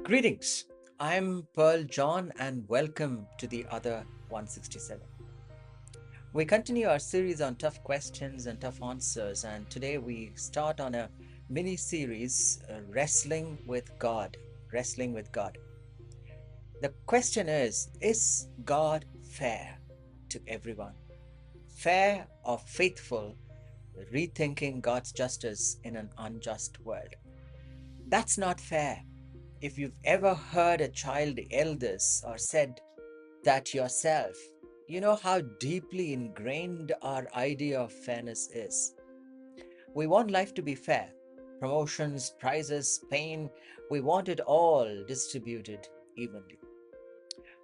Greetings. I'm Pearl John and welcome to the other 167. We continue our series on tough questions and tough answers, and today we start on a mini series, Wrestling with God. Wrestling with God. The question is God fair to everyone? Fair or faithful? Rethinking God's justice in an unjust world. That's not fair. If you've ever heard a child yell this or said that yourself, you know how deeply ingrained our idea of fairness is. We want life to be fair. Promotions, prizes, pain, we want it all distributed evenly.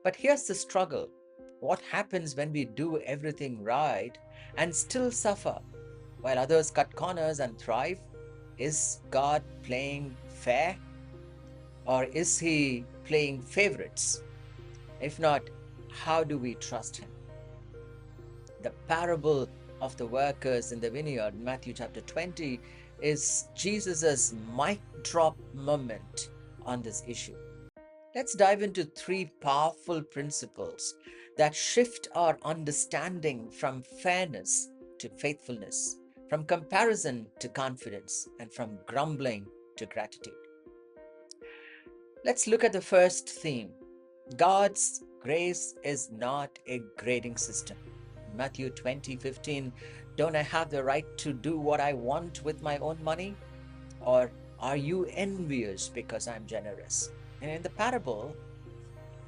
But here's the struggle. What happens when we do everything right and still suffer while others cut corners and thrive? Is God playing fair or is he playing favorites? If not, how do we trust him? The parable of the workers in the vineyard, Matthew chapter 20, is Jesus' mic drop moment on this issue. Let's dive into three powerful principles that shift our understanding from fairness to faithfulness, from comparison to confidence, and from grumbling to gratitude. Let's look at the first theme. God's grace is not a grading system. Matthew 20:15, don't I have the right to do what I want with my own money? Or are you envious because I'm generous? And in the parable,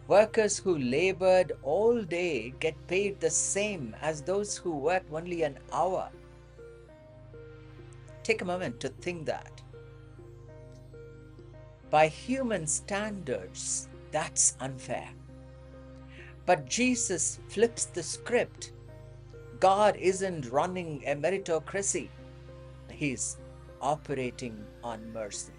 workers who labored all day get paid the same as those who worked only an hour. Take a moment to think that. By human standards, that's unfair. But Jesus flips the script. God isn't running a meritocracy. He's operating on mercy.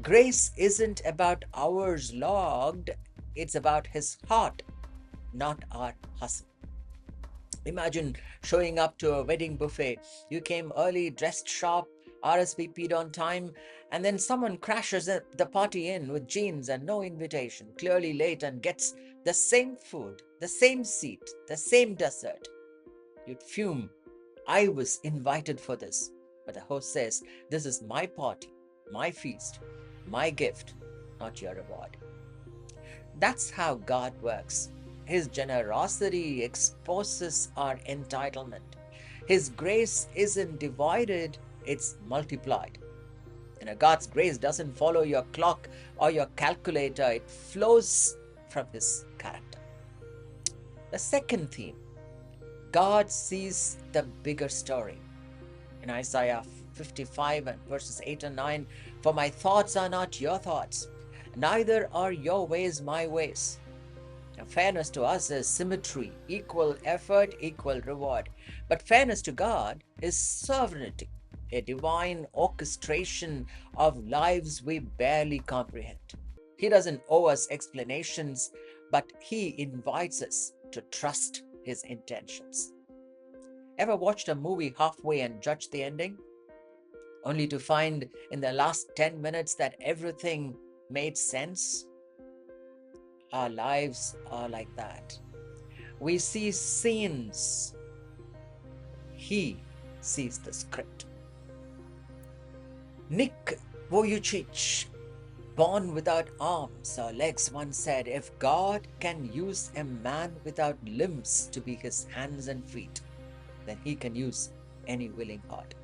Grace isn't about hours logged, it's about his heart, not our hustle. Imagine showing up to a wedding buffet. You came early, dressed sharp, RSVP'd on time, and then someone crashes the party in with jeans and no invitation, clearly late, and gets the same food, the same seat, the same dessert. You'd fume. I was invited for this. But the host says, this is my party, my feast, my gift, not your reward. That's how God works. His generosity exposes our entitlement. His grace isn't divided, it's multiplied. God's grace doesn't follow your clock or your calculator, it flows from his character. The second theme, God sees the bigger story. In Isaiah 55 and verses 8 and 9, for my thoughts are not your thoughts, neither are your ways my ways. Now, fairness to us is symmetry, equal effort, equal reward. But fairness to God is sovereignty, a divine orchestration of lives we barely comprehend. He doesn't owe us explanations, but he invites us to trust his intentions. Ever watched a movie halfway and judged the ending? Only to find in the last 10 minutes that everything made sense? Our lives are like that. We see scenes. He sees the script. Nick Vujicic, born without arms or legs, once said, if God can use a man without limbs to be his hands and feet, then he can use any willing heart.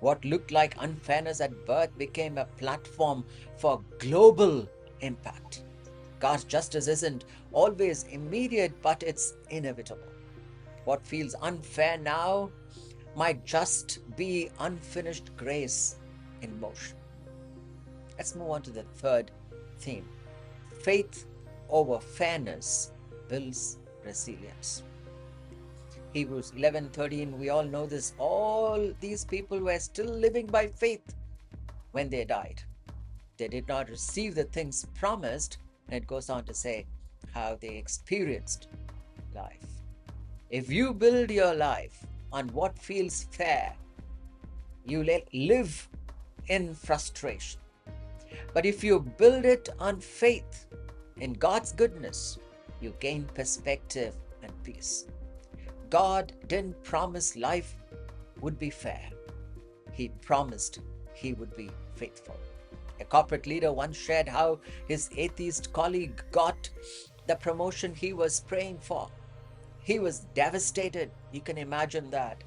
What looked like unfairness at birth became a platform for global impact. God's justice isn't always immediate, but it's inevitable. What feels unfair now might just be unfinished grace in motion. Let's move on to the third theme. Faith over fairness builds resilience. Hebrews 11:13, we all know this. All these people were still living by faith when they died. They did not receive the things promised. And it goes on to say how they experienced life. If you build your life on what feels fair, you live in frustration. But if you build it on faith in God's goodness, you gain perspective and peace. God didn't promise life would be fair. He promised he would be faithful. A corporate leader once shared how his atheist colleague got the promotion he was praying for. He was devastated. You can imagine that.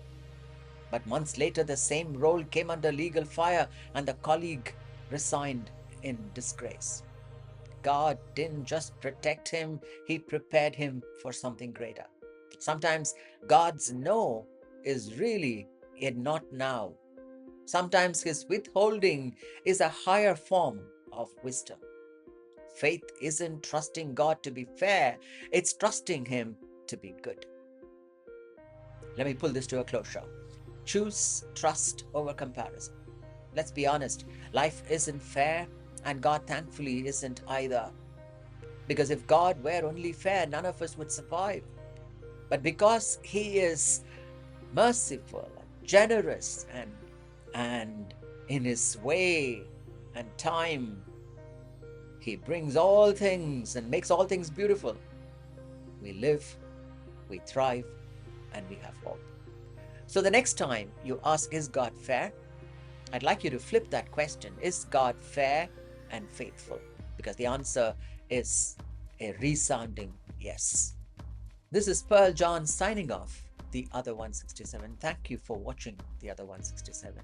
But months later, the same role came under legal fire and the colleague resigned in disgrace. God didn't just protect him, he prepared him for something greater. Sometimes God's no is really a not now. Sometimes his withholding is a higher form of wisdom. Faith isn't trusting God to be fair, it's trusting him to be good. Let me pull this to a closure. Choose trust over comparison. Let's be honest, life isn't fair, and God thankfully isn't either. Because if God were only fair, none of us would survive. But because he is merciful and generous and in his way and time, he brings all things and makes all things beautiful. We live, we thrive, and we have hope. So the next time you ask, is God fair? I'd like you to flip that question. Is God fair and faithful? Because the answer is a resounding yes. This is Pearl John signing off, The Other 167. Thank you for watching The Other 167.